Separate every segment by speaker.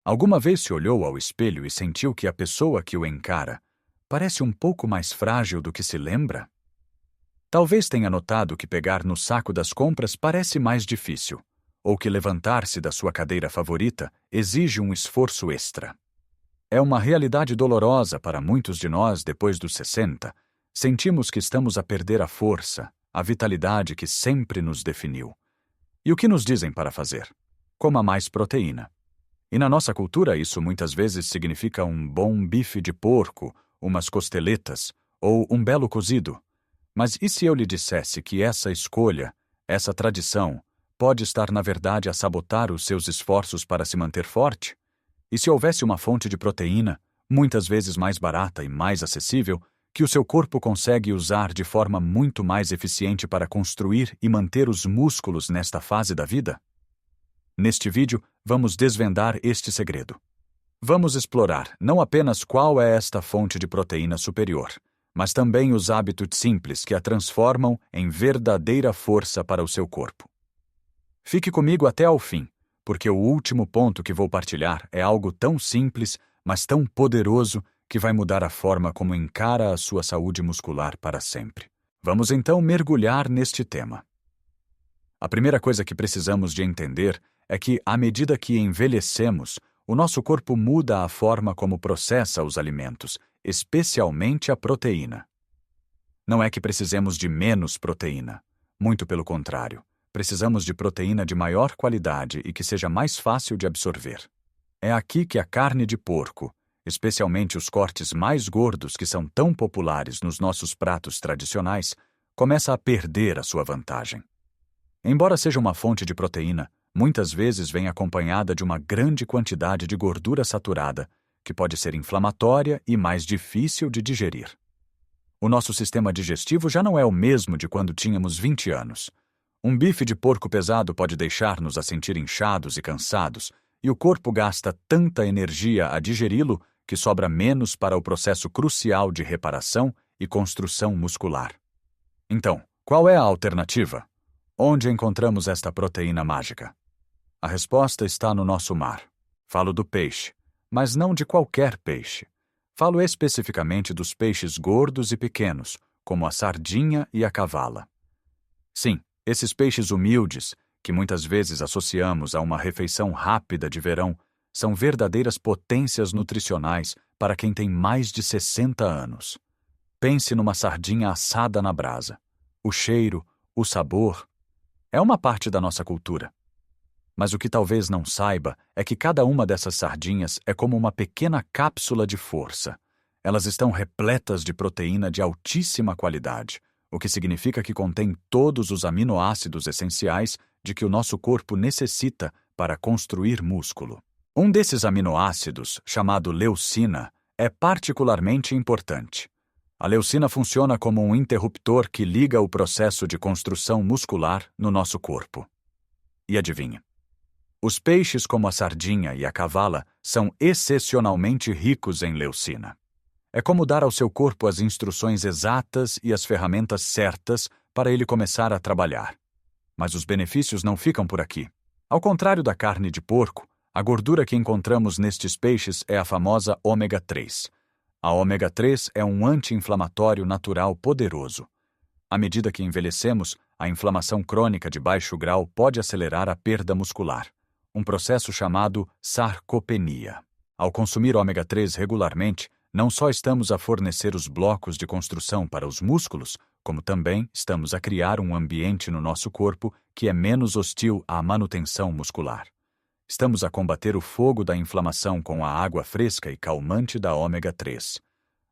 Speaker 1: Alguma vez se olhou ao espelho e sentiu que a pessoa que o encara parece um pouco mais frágil do que se lembra? Talvez tenha notado que pegar no saco das compras parece mais difícil, ou que levantar-se da sua cadeira favorita exige um esforço extra. É uma realidade dolorosa para muitos de nós depois dos 60. Sentimos que estamos a perder a força, a vitalidade que sempre nos definiu. E o que nos dizem para fazer? Coma mais proteína. E na nossa cultura isso muitas vezes significa um bom bife de porco, umas costeletas ou um belo cozido. Mas e se eu lhe dissesse que essa escolha, essa tradição, pode estar na verdade a sabotar os seus esforços para se manter forte? E se houvesse uma fonte de proteína, muitas vezes mais barata e mais acessível, que o seu corpo consegue usar de forma muito mais eficiente para construir e manter os músculos nesta fase da vida? Neste vídeo, vamos desvendar este segredo. Vamos explorar não apenas qual é esta fonte de proteína superior, mas também os hábitos simples que a transformam em verdadeira força para o seu corpo. Fique comigo até ao fim, porque o último ponto que vou partilhar é algo tão simples, mas tão poderoso que vai mudar a forma como encara a sua saúde muscular para sempre. Vamos então mergulhar neste tema. A primeira coisa que precisamos de entender é que, à medida que envelhecemos, o nosso corpo muda a forma como processa os alimentos, especialmente a proteína. Não é que precisemos de menos proteína. Muito pelo contrário, precisamos de proteína de maior qualidade e que seja mais fácil de absorver. É aqui que a carne de porco, especialmente os cortes mais gordos que são tão populares nos nossos pratos tradicionais, começa a perder a sua vantagem. Embora seja uma fonte de proteína, muitas vezes vem acompanhada de uma grande quantidade de gordura saturada, que pode ser inflamatória e mais difícil de digerir. O nosso sistema digestivo já não é o mesmo de quando tínhamos 20 anos. Um bife de porco pesado pode deixar-nos a sentir inchados e cansados, e o corpo gasta tanta energia a digeri-lo que sobra menos para o processo crucial de reparação e construção muscular. Então, qual é a alternativa? Onde encontramos esta proteína mágica? A resposta está no nosso mar. Falo do peixe, mas não de qualquer peixe. Falo especificamente dos peixes gordos e pequenos, como a sardinha e a cavala. Sim, esses peixes humildes, que muitas vezes associamos a uma refeição rápida de verão, são verdadeiras potências nutricionais para quem tem mais de 60 anos. Pense numa sardinha assada na brasa. O cheiro, o sabor, é uma parte da nossa cultura. Mas o que talvez não saiba é que cada uma dessas sardinhas é como uma pequena cápsula de força. Elas estão repletas de proteína de altíssima qualidade, o que significa que contém todos os aminoácidos essenciais de que o nosso corpo necessita para construir músculo. Um desses aminoácidos, chamado leucina, é particularmente importante. A leucina funciona como um interruptor que liga o processo de construção muscular no nosso corpo. E adivinha? Os peixes como a sardinha e a cavala são excepcionalmente ricos em leucina. É como dar ao seu corpo as instruções exatas e as ferramentas certas para ele começar a trabalhar. Mas os benefícios não ficam por aqui. Ao contrário da carne de porco, a gordura que encontramos nestes peixes é a famosa ômega 3. A ômega 3 é um anti-inflamatório natural poderoso. À medida que envelhecemos, a inflamação crônica de baixo grau pode acelerar a perda muscular, um processo chamado sarcopenia. Ao consumir ômega 3 regularmente, não só estamos a fornecer os blocos de construção para os músculos, como também estamos a criar um ambiente no nosso corpo que é menos hostil à manutenção muscular. Estamos a combater o fogo da inflamação com a água fresca e calmante da ômega 3.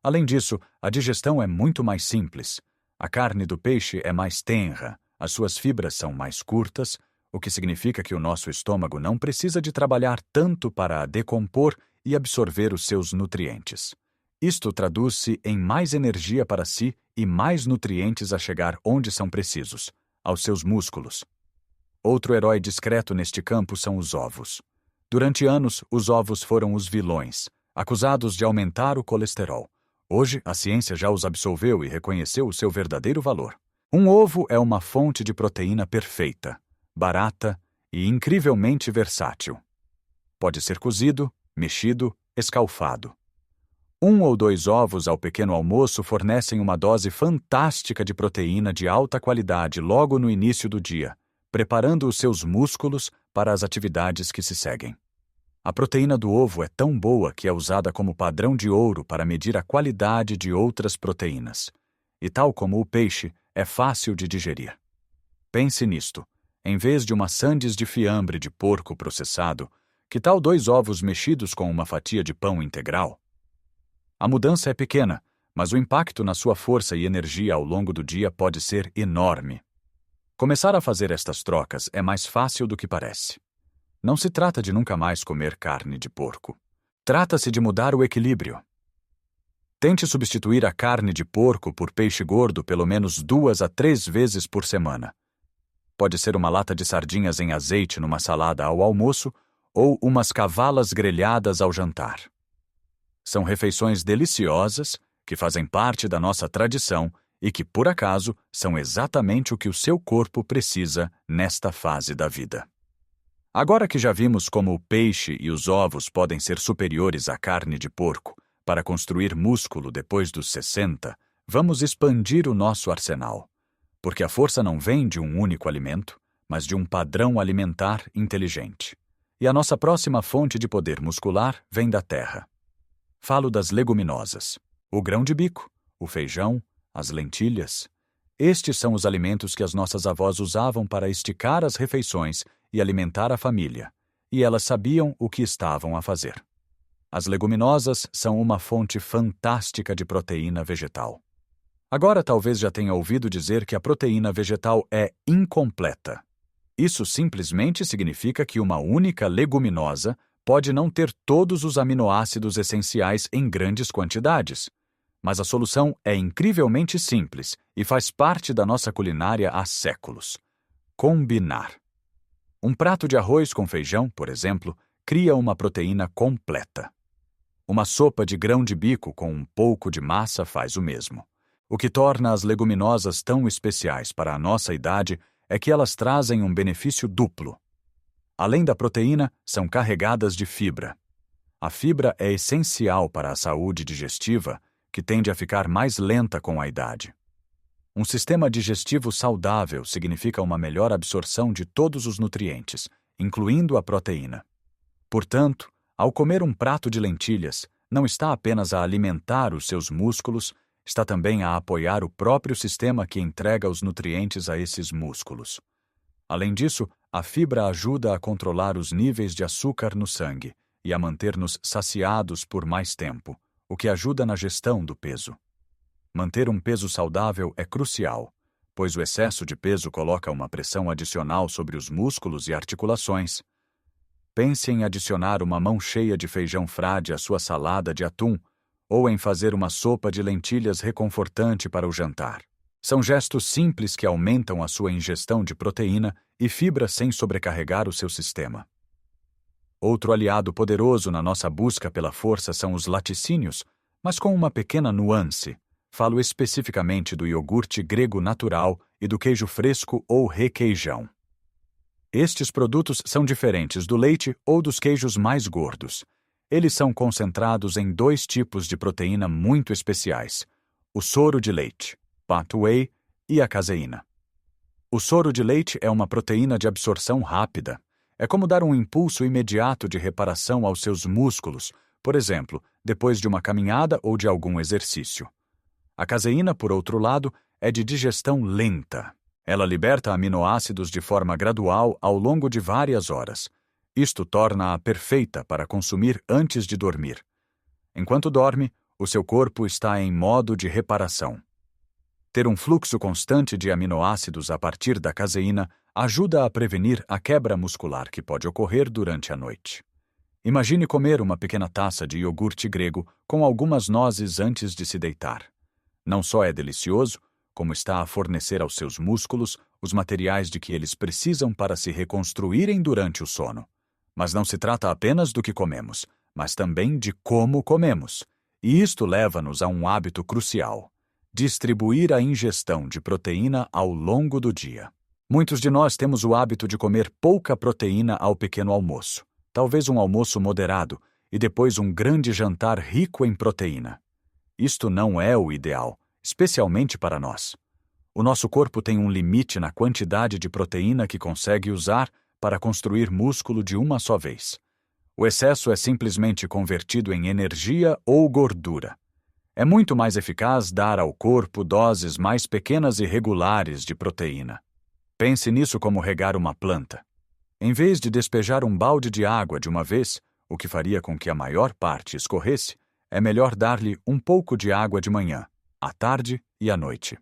Speaker 1: Além disso, a digestão é muito mais simples. A carne do peixe é mais tenra, as suas fibras são mais curtas, o que significa que o nosso estômago não precisa de trabalhar tanto para decompor e absorver os seus nutrientes. Isto traduz-se em mais energia para si e mais nutrientes a chegar onde são precisos, aos seus músculos. Outro herói discreto neste campo são os ovos. Durante anos, os ovos foram os vilões, acusados de aumentar o colesterol. Hoje, a ciência já os absolveu e reconheceu o seu verdadeiro valor. Um ovo é uma fonte de proteína perfeita, barata e incrivelmente versátil. Pode ser cozido, mexido, escalfado. 1 ou 2 ovos ao pequeno almoço fornecem uma dose fantástica de proteína de alta qualidade logo no início do dia, preparando os seus músculos para as atividades que se seguem. A proteína do ovo é tão boa que é usada como padrão de ouro para medir a qualidade de outras proteínas. E tal como o peixe, é fácil de digerir. Pense nisto. Em vez de uma sandes de fiambre de porco processado, que tal 2 ovos mexidos com uma fatia de pão integral? A mudança é pequena, mas o impacto na sua força e energia ao longo do dia pode ser enorme. Começar a fazer estas trocas é mais fácil do que parece. Não se trata de nunca mais comer carne de porco. Trata-se de mudar o equilíbrio. Tente substituir a carne de porco por peixe gordo pelo menos 2 a 3 vezes por semana. Pode ser uma lata de sardinhas em azeite numa salada ao almoço ou umas cavalas grelhadas ao jantar. São refeições deliciosas que fazem parte da nossa tradição e que, por acaso, são exatamente o que o seu corpo precisa nesta fase da vida. Agora que já vimos como o peixe e os ovos podem ser superiores à carne de porco para construir músculo depois dos 60, vamos expandir o nosso arsenal. Porque a força não vem de um único alimento, mas de um padrão alimentar inteligente. E a nossa próxima fonte de poder muscular vem da terra. Falo das leguminosas, o grão de bico, o feijão, as lentilhas. Estes são os alimentos que as nossas avós usavam para esticar as refeições e alimentar a família, e elas sabiam o que estavam a fazer. As leguminosas são uma fonte fantástica de proteína vegetal. Agora talvez já tenha ouvido dizer que a proteína vegetal é incompleta. Isso simplesmente significa que uma única leguminosa pode não ter todos os aminoácidos essenciais em grandes quantidades. Mas a solução é incrivelmente simples e faz parte da nossa culinária há séculos. Combinar. Um prato de arroz com feijão, por exemplo, cria uma proteína completa. Uma sopa de grão de bico com um pouco de massa faz o mesmo. O que torna as leguminosas tão especiais para a nossa idade é que elas trazem um benefício duplo. Além da proteína, são carregadas de fibra. A fibra é essencial para a saúde digestiva, que tende a ficar mais lenta com a idade. Um sistema digestivo saudável significa uma melhor absorção de todos os nutrientes, incluindo a proteína. Portanto, ao comer um prato de lentilhas, não está apenas a alimentar os seus músculos, está também a apoiar o próprio sistema que entrega os nutrientes a esses músculos. Além disso, a fibra ajuda a controlar os níveis de açúcar no sangue e a manter-nos saciados por mais tempo, o que ajuda na gestão do peso. Manter um peso saudável é crucial, pois o excesso de peso coloca uma pressão adicional sobre os músculos e articulações. Pense em adicionar uma mão cheia de feijão frade à sua salada de atum ou em fazer uma sopa de lentilhas reconfortante para o jantar. São gestos simples que aumentam a sua ingestão de proteína e fibra sem sobrecarregar o seu sistema. Outro aliado poderoso na nossa busca pela força são os laticínios, mas com uma pequena nuance. Falo especificamente do iogurte grego natural e do queijo fresco ou requeijão. Estes produtos são diferentes do leite ou dos queijos mais gordos. Eles são concentrados em 2 tipos de proteína muito especiais: o soro de leite, fat whey, e a caseína. O soro de leite é uma proteína de absorção rápida. É como dar um impulso imediato de reparação aos seus músculos, por exemplo, depois de uma caminhada ou de algum exercício. A caseína, por outro lado, é de digestão lenta. Ela liberta aminoácidos de forma gradual ao longo de várias horas. Isto torna-a perfeita para consumir antes de dormir. Enquanto dorme, o seu corpo está em modo de reparação. Ter um fluxo constante de aminoácidos a partir da caseína ajuda a prevenir a quebra muscular que pode ocorrer durante a noite. Imagine comer uma pequena taça de iogurte grego com algumas nozes antes de se deitar. Não só é delicioso, como está a fornecer aos seus músculos os materiais de que eles precisam para se reconstruírem durante o sono. Mas não se trata apenas do que comemos, mas também de como comemos. E isto leva-nos a um hábito crucial: distribuir a ingestão de proteína ao longo do dia. Muitos de nós temos o hábito de comer pouca proteína ao pequeno almoço, talvez um almoço moderado, e depois um grande jantar rico em proteína. Isto não é o ideal, especialmente para nós. O nosso corpo tem um limite na quantidade de proteína que consegue usar para construir músculo de uma só vez. O excesso é simplesmente convertido em energia ou gordura. É muito mais eficaz dar ao corpo doses mais pequenas e regulares de proteína. Pense nisso como regar uma planta. Em vez de despejar um balde de água de uma vez, o que faria com que a maior parte escorresse, é melhor dar-lhe um pouco de água de manhã, à tarde e à noite.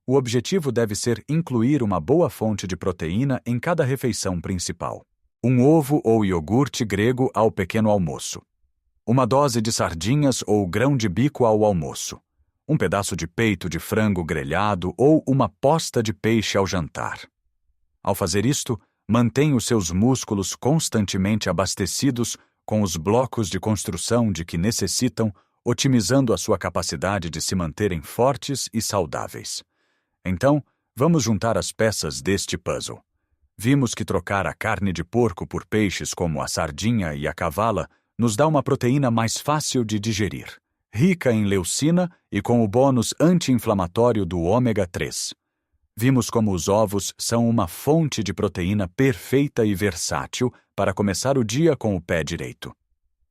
Speaker 1: O objetivo deve ser incluir uma boa fonte de proteína em cada refeição principal. Um ovo ou iogurte grego ao pequeno almoço. Uma dose de sardinhas ou grão de bico ao almoço. Um pedaço de peito de frango grelhado ou uma posta de peixe ao jantar. Ao fazer isto, mantém os seus músculos constantemente abastecidos com os blocos de construção de que necessitam, otimizando a sua capacidade de se manterem fortes e saudáveis. Então, vamos juntar as peças deste puzzle. Vimos que trocar a carne de porco por peixes como a sardinha e a cavala nos dá uma proteína mais fácil de digerir, rica em leucina e com o bônus anti-inflamatório do ômega 3. Vimos como os ovos são uma fonte de proteína perfeita e versátil para começar o dia com o pé direito.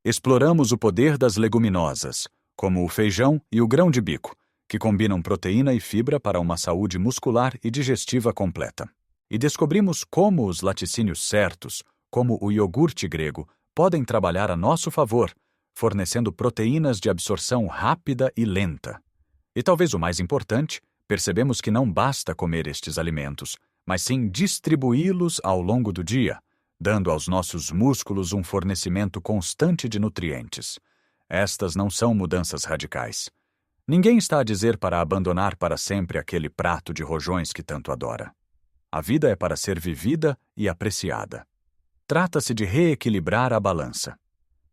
Speaker 1: Exploramos o poder das leguminosas, como o feijão e o grão de bico, que combinam proteína e fibra para uma saúde muscular e digestiva completa. E descobrimos como os laticínios certos, como o iogurte grego, podem trabalhar a nosso favor, fornecendo proteínas de absorção rápida e lenta. E talvez o mais importante, percebemos que não basta comer estes alimentos, mas sim distribuí-los ao longo do dia, dando aos nossos músculos um fornecimento constante de nutrientes. Estas não são mudanças radicais. Ninguém está a dizer para abandonar para sempre aquele prato de rojões que tanto adora. A vida é para ser vivida e apreciada. Trata-se de reequilibrar a balança.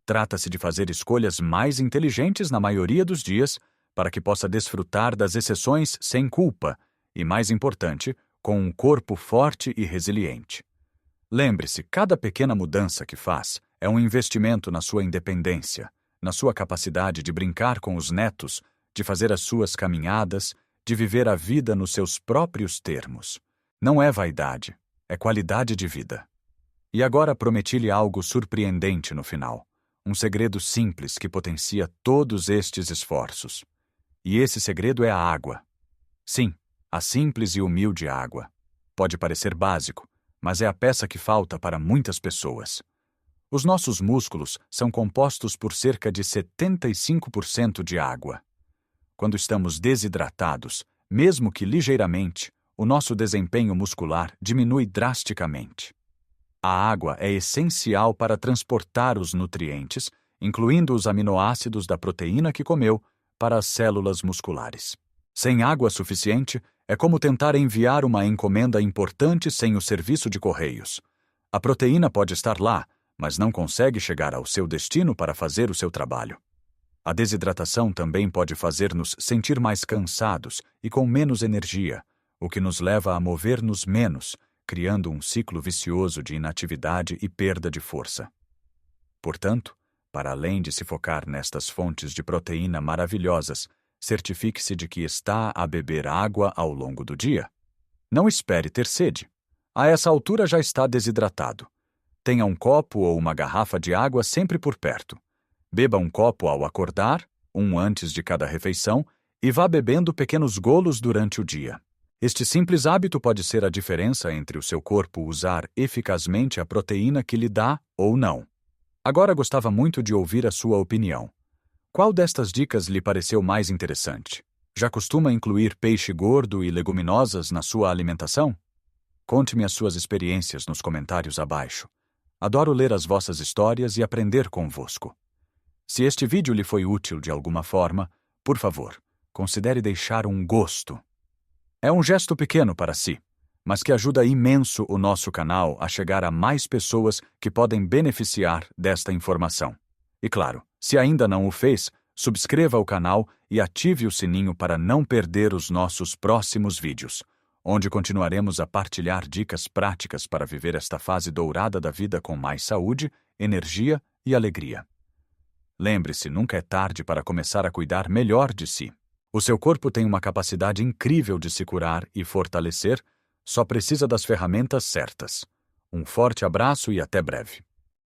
Speaker 1: Trata-se de fazer escolhas mais inteligentes na maioria dos dias para que possa desfrutar das exceções sem culpa e, mais importante, com um corpo forte e resiliente. Lembre-se, cada pequena mudança que faz é um investimento na sua independência, na sua capacidade de brincar com os netos, de fazer as suas caminhadas, de viver a vida nos seus próprios termos. Não é vaidade, é qualidade de vida. E agora prometi-lhe algo surpreendente no final, um segredo simples que potencia todos estes esforços. E esse segredo é a água. Sim, a simples e humilde água. Pode parecer básico, mas é a peça que falta para muitas pessoas. Os nossos músculos são compostos por cerca de 75% de água. Quando estamos desidratados, mesmo que ligeiramente, o nosso desempenho muscular diminui drasticamente. A água é essencial para transportar os nutrientes, incluindo os aminoácidos da proteína que comeu, para as células musculares. Sem água suficiente, é como tentar enviar uma encomenda importante sem o serviço de correios. A proteína pode estar lá, mas não consegue chegar ao seu destino para fazer o seu trabalho. A desidratação também pode fazer-nos sentir mais cansados e com menos energia, o que nos leva a mover-nos menos, criando um ciclo vicioso de inatividade e perda de força. Portanto, para além de se focar nestas fontes de proteína maravilhosas, certifique-se de que está a beber água ao longo do dia. Não espere ter sede. A essa altura já está desidratado. Tenha um copo ou uma garrafa de água sempre por perto. Beba um copo ao acordar, um antes de cada refeição, e vá bebendo pequenos golos durante o dia. Este simples hábito pode ser a diferença entre o seu corpo usar eficazmente a proteína que lhe dá ou não. Agora gostava muito de ouvir a sua opinião. Qual destas dicas lhe pareceu mais interessante? Já costuma incluir peixe gordo e leguminosas na sua alimentação? Conte-me as suas experiências nos comentários abaixo. Adoro ler as vossas histórias e aprender convosco. Se este vídeo lhe foi útil de alguma forma, por favor, considere deixar um gosto. É um gesto pequeno para si, mas que ajuda imenso o nosso canal a chegar a mais pessoas que podem beneficiar desta informação. E claro, se ainda não o fez, subscreva o canal e ative o sininho para não perder os nossos próximos vídeos, onde continuaremos a partilhar dicas práticas para viver esta fase dourada da vida com mais saúde, energia e alegria. Lembre-se, nunca é tarde para começar a cuidar melhor de si. O seu corpo tem uma capacidade incrível de se curar e fortalecer, só precisa das ferramentas certas. Um forte abraço e até breve.